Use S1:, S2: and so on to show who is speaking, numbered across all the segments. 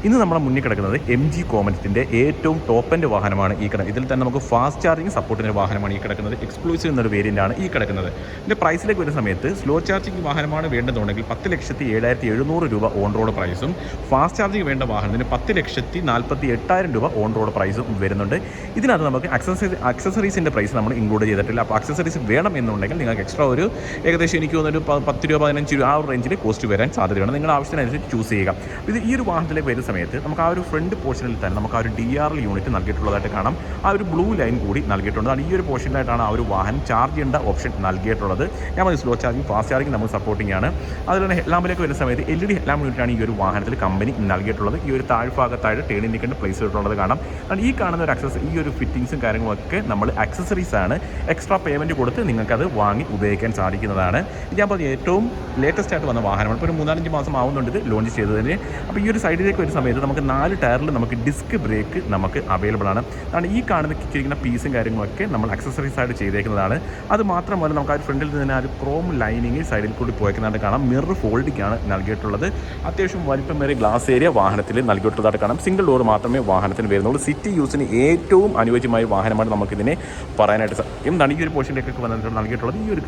S1: ഇന്ന് നമ്മുടെ മുന്നിൽ കിടക്കുന്നത് MG കോമറ്റിൻ്റെ ഏറ്റവും ടോപ്പ് എൻഡ് വാഹനമാണ് ഈ കിടക്കുന്നത്. ഇതിൽ തന്നെ നമുക്ക് ഫാസ്റ്റ് ചാർജിങ് സപ്പോർട്ടിൻ്റെ വാഹനമാണ് ഈ കിടക്കുന്നത്. എക്സ്ക്ലൂസീവ് എന്നൊരു വേരിയൻ്റാണ് ഈ കിടക്കുന്നത്. ഇതിൻ്റെ പ്രൈസിലേക്ക് വരുന്ന സമയത്ത് സ്ലോ ചാർജിങ് വാഹനമാണ് വേണ്ടതുണ്ടെങ്കിൽ 10,07,700 രൂപ ഓൺ റോഡ് പ്രൈസും, ഫാസ്റ്റ് ചാർജിങ് വേണ്ട വാഹനത്തിന് 10,48,000 രൂപ ഓൺ റോഡ് പ്രൈസും വരുന്നുണ്ട്. ഇതിനകത്ത് നമുക്ക് അക്സസറീസിൻ്റെ പ്രൈസ് നമ്മൾ ഇൻക്ലൂഡ് ചെയ്തിട്ടില്ല. അപ്പോൾ അക്സസറീസ് വേണം എന്നുണ്ടെങ്കിൽ നിങ്ങൾക്ക് എക്സ്ട്രാ ഒരു ഏകദേശം എനിക്ക് തോന്നുന്നൊരു 10 രൂപ 15 രൂപ ആ ഒരു റേഞ്ചിൽ കോസ്റ്റ് വരാൻ സാധ്യതയാണ്. നിങ്ങളുടെ ആവശ്യത്തിനനുസരിച്ച് ചൂസ് ചെയ്യുക. ഇത് ഈ ഒരു വാഹനത്തിലേക്ക് വരുന്ന സമയത്ത് നമുക്ക് ആ ഒരു ഫ്രണ്ട് പോർഷനിൽ തന്നെ നമുക്ക് ആ ഒരു DRL യൂണിറ്റ് നൽകിയിട്ടുള്ളതായിട്ട് കാണാം. ആ ഒരു ബ്ലൂ ലൈൻ കൂടി നൽകിയിട്ടുണ്ട്. ഈ ഒരു പോർഷനിലായിട്ടാണ് ആ ഒരു വാഹനം ചാർജ് ചെയ്യേണ്ട ഓപ്ഷൻ നൽകിയിട്ടുള്ളത്. ഞാൻ പറഞ്ഞ സ്ലോ ചാർജിങ്, ഫാസ്റ്റ് ചാർജിങ് നമുക്ക് സപ്പോർട്ടിംഗ് ആണ്. അതുപോലെ തന്നെ ഹെഡ്ലാമ്പിലേക്ക് വരുന്ന സമയത്ത് LED ഹെഡ്ലാമ്പ് യൂണിറ്റാണ് ഈ ഒരു വാഹനത്തിൽ കമ്പനി നൽകിയിട്ടുള്ളത്. ഈ ഒരു താഴ്ഭാഗത്തായിട്ട് ടേണിൽ നിൽക്കേണ്ട പ്ലേസ് ഇട്ടുള്ളത് കാണാം. ഈ കാണുന്ന ഒരു ഈ ഒരു ഫിറ്റിങ്സും കാര്യങ്ങളൊക്കെ നമ്മൾ അക്സസറീസ് ആണ്. എക്സ്ട്രാ പേയ്മെൻറ്റ് കൊടുത്ത് നിങ്ങൾക്കത് വാങ്ങി ഉപയോഗിക്കാൻ സാധിക്കുന്നതാണ്. ഞാൻ പറഞ്ഞ ഏറ്റവും ലേറ്റസ്റ്റ് ആയിട്ട് വന്ന വാഹനമാണ്. ഇപ്പോൾ ഒരു 3-4 മാസം ആവുന്നുണ്ട് ഇത് ലോഞ്ച് ചെയ്തതിന്. അപ്പോൾ ഈ ഒരു സൈഡിലേക്ക് വരുന്ന സമയത്ത് നമുക്ക് 4 ടയറിൽ നമുക്ക് ഡിസ്ക് ബ്രേക്ക് നമുക്ക് അവൈലബിൾ ആണ്. അതാണ് ഈ കാണുന്ന പീസും കാര്യങ്ങളൊക്കെ നമ്മൾ അക്സസറീസ് ആയിട്ട് ചെയ്തേക്കുന്നതാണ്. അത് മാത്രമല്ല നമുക്ക് ആ ഒരു ഫ്രണ്ടിൽ തന്നെ ആ ഒരു ക്രോം ലൈനിങ് സൈഡിൽ കൂടി പോയേക്കുന്നതായിട്ട് കാണാം. മിറർ ഫോൾഡിംഗ് ആണ് നൽകിയിട്ടുള്ളത്. അത്യാവശ്യം വലിപ്പമേറിയ ഗ്ലാസ് ഏരിയ വാഹനത്തിൽ നൽകിയിട്ടുള്ളതായിട്ട് കാണാം. സിംഗിൾ ഡോർ മാത്രമേ വാഹനത്തിന് വരുന്നുള്ളൂ. സിറ്റി യൂസിന് ഏറ്റവും അനുയോജ്യമായ വാഹനമാണ് നമുക്കിതിനെ പറയാനായിട്ട് സാധിക്കും. ഈ ഒരു പോർഷനിലേക്കൊക്കെ വന്നിട്ട് നൽകിയിട്ടുള്ളത് ഈ ഒരു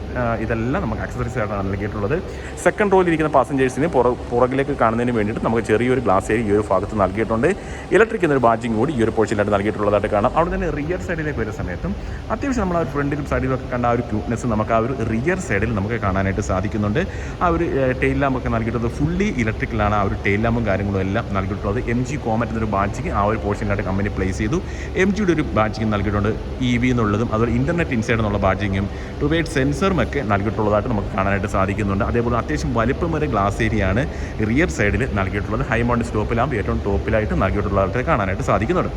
S1: ഇതെല്ലാം നമുക്ക് അക്സസറീസ് ആയിട്ടാണ് നൽകിയിട്ടുള്ളത്. സെക്കൻഡ് റോയിൽ ഇരിക്കുന്ന പാസഞ്ചേഴ്സിന് പുറകിലേക്ക് കാണുന്നതിന് വേണ്ടിയിട്ട് നമുക്ക് ചെറിയൊരു ഗ്ലാസ് ഏരിയ ഈ ഒരു ഭാഗത്ത് നൽകിയിട്ടുണ്ട്. ഇലക്ട്രിക് എന്നൊരു ബാഡ്ജിങ് കൂടി ഈ ഒരു പോർഷനിലായിട്ട് നൽകിയിട്ടുള്ളതായിട്ട് കാണാം. അവിടെ തന്നെ റിയർ സൈഡിലേക്ക് വരുന്ന സമയത്തും അത്യാവശ്യം നമ്മൾ ആ ഒരു ഫ്രണ്ടിലും സൈഡിലും ഒക്കെ കണ്ട ആ ഒരു ക്യൂട്ട്നെസ് നമുക്ക് ആ ഒരു റിയർ സൈഡിൽ നമുക്ക് കാണാനായിട്ട് സാധിക്കുന്നുണ്ട്. ആ ഒരു ടെയിൽ ലാമ്പൊക്കെ നൽകിയിട്ടുള്ളത് ഫുള്ളി ഇലക്ട്രിക്കലാണ്. ആ ഒരു ടെയിൽ ലാമ്പും കാര്യങ്ങളും എല്ലാം നൽകിയിട്ടുള്ളത്. MG കോമറ്റ് എന്നൊരു ബാഡ്ജിങ് ആ ഒരു പോർഷനിലായിട്ട് കമ്പനി പ്ലേസ് ചെയ്തു. MGയുടെ ഒരു ബാഡ്ജിങ് നൽകിയിട്ടുണ്ട്. EV എന്നുള്ളതും അതുപോലെ ഇൻ്റർനെറ്റ് ഇൻസൈഡ് എന്നുള്ള ബാഡ്ജിങ്ങും റിവേഴ്സ് സെൻസറും ഒക്കെ നൽകിയിട്ടുള്ളതായിട്ട് നമുക്ക് കാണാനായിട്ട് സാധിക്കുന്നുണ്ട്. അതേപോലെ അത്യാവശ്യം വലിപ്പമേറിയ ഗ്ലാസ് ഏരിയയാണ് റിയർ സൈഡിൽ നൽകിയിട്ടുള്ളത്. ഹൈ മൗണ്ട് സ്റ്റോപ്പിലാകുമ്പോൾ ഏറ്റവും ടോപ്പിലായിട്ട് നൽകിയിട്ടുള്ളതായിട്ട് കാണാനായിട്ട് സാധിക്കുന്നുണ്ട്.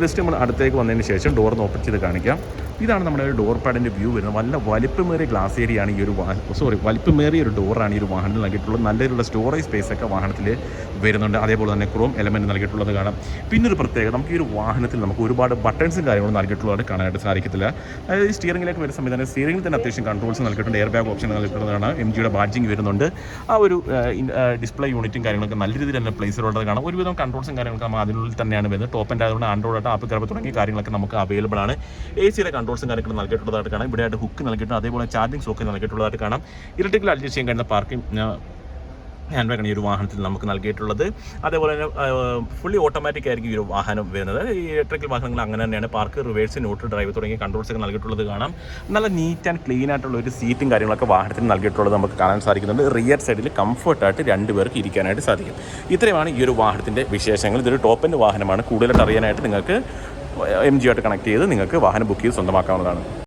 S1: ജസ്റ്റ് നമ്മൾ അടുത്തേക്ക് വന്നതിന് ശേഷം ഡോർ ഓപ്പൺ ചെയ്ത് കാണിക്കാം. ഇതാണ് നമ്മുടെ ഒരു ഡോർ പാഡിൻ്റെ വ്യൂ വരുന്നത്. വലിപ്പമേറിയ ഗ്ലാസ് ഏരിയയാണ് ഈ ഒരു വലിപ്പമേറിയ ഒരു ഡോറാണ് ഈ ഒരു വാഹനത്തിൽ നൽകിയിട്ടുള്ളത്. നല്ലൊരു സ്റ്റോറേജ് സ്പേസ് ഒക്കെ വാഹനത്തിൽ വരുന്നുണ്ട്. അതേപോലെ തന്നെ ക്രോം എലമെൻറ്റ് നൽകിയിട്ടുള്ളത് കാണാം. പിന്നൊരു പ്രത്യേകത, നമുക്ക് ഈ ഒരു വാഹനത്തിൽ നമുക്ക് ഒരുപാട് ബട്ടൺസും കാര്യങ്ങളും നൽകിയിട്ടുള്ളതായിട്ട് കാണാനായിട്ട് സാധിക്കത്തില്ല. അതായത് ഈ സ്റ്റിയറിംഗിലേക്ക് വരുന്ന സമയത്ത് തന്നെ സ്റ്റിയറിംഗിൽ തന്നെ അത്യാവശ്യം കൺട്രോൾസ് നൽകിയിട്ടുണ്ട്. എയർ ബാഗ് ഓപ്ഷൻ നൽകിയിട്ടുള്ളതാണ്. MGയുടെ ബാഡ്ജിങ് വരുന്നുണ്ട്. ആ ഒരു ഡിസ്പ്ലേ യൂണിറ്റും കാര്യങ്ങളൊക്കെ നല്ല രീതിയിൽ തന്നെ പ്ലേസിലുള്ളത് കാണാം. ഒരുവിധം കൺട്രോൾസും കാര്യങ്ങളൊക്കെ നമ്മൾ അതിനുള്ളിൽ തന്നെയാണ് വരുന്നത്. ടോപ്പ് ആൻഡ് ആയതുകൊണ്ട് ആൻഡ്രോയിഡ് ആപ്പ് കയറി തുടങ്ങിയ കാര്യങ്ങളൊക്കെ നമുക്ക് അവൈലബിൾ ആണ്. AC-യുടെ കൺട്രോൾസും കാര്യങ്ങളും നൽകിയിട്ടുള്ളതായിട്ട് കാണാം. ഇവിടെ ആയിട്ട് ഹുക്ക് നൽകിയിട്ടുണ്ട്. അതേപോലെ ചാർജിങ് സോക്കറ്റ് നൽകിയിട്ടുള്ളതായിട്ട് കാണാം. ഇലക്ട്രിക്കൽ അഡ്ജസ്റ്റ് ചെയ്യാൻ കഴിയുന്ന പാർക്കിംഗ് ഹാൻഡ് ബാഗാണ് ഈ ഒരു വാഹനത്തിൽ നമുക്ക് നൽകിയിട്ടുള്ളത്. അതേപോലെ തന്നെ ഫുള്ളി ഓട്ടോമാറ്റിക് ആയിരിക്കും ഈ ഒരു വാഹനം വരുന്നത്. ഈ ഇലക്ട്രിക്കൽ വാഹനങ്ങൾ അങ്ങനെ തന്നെയാണ്. പാർക്ക്, റിവേഴ്സ്, ന്യൂട്രൽ ഡ്രൈവ് തുടങ്ങിയ കൺട്രോൾസ് ഒക്കെ നൽകിയിട്ടുള്ളത് കാണാം. നല്ല നീറ്റ് ആൻഡ് ക്ലീൻ ആയിട്ടുള്ള ഒരു സീറ്റും കാര്യങ്ങളൊക്കെ വാഹനത്തിന് നൽകിയിട്ടുള്ളത് നമുക്ക് കാണാൻ സാധിക്കുന്നുണ്ട്. റിയർ സൈഡിൽ കംഫർട്ടായിട്ട് 2 പേർക്ക് ഇരിക്കാനായിട്ട് സാധിക്കും. ഇത്രയുമാണ് ഈ ഒരു വാഹനത്തിൻ്റെ വിശേഷങ്ങൾ. ഇതൊരു ടോപ്പ് എൻഡ് വാഹനമാണ്. കൂടുതലായിട്ട് അറിയാനായിട്ട് നിങ്ങൾക്ക് MG ആയിട്ട് കണക്ട് ചെയ്ത് നിങ്ങൾക്ക് വാഹനം ബുക്ക് ചെയ്ത് സ്വന്തമാക്കാവുന്നതാണ്.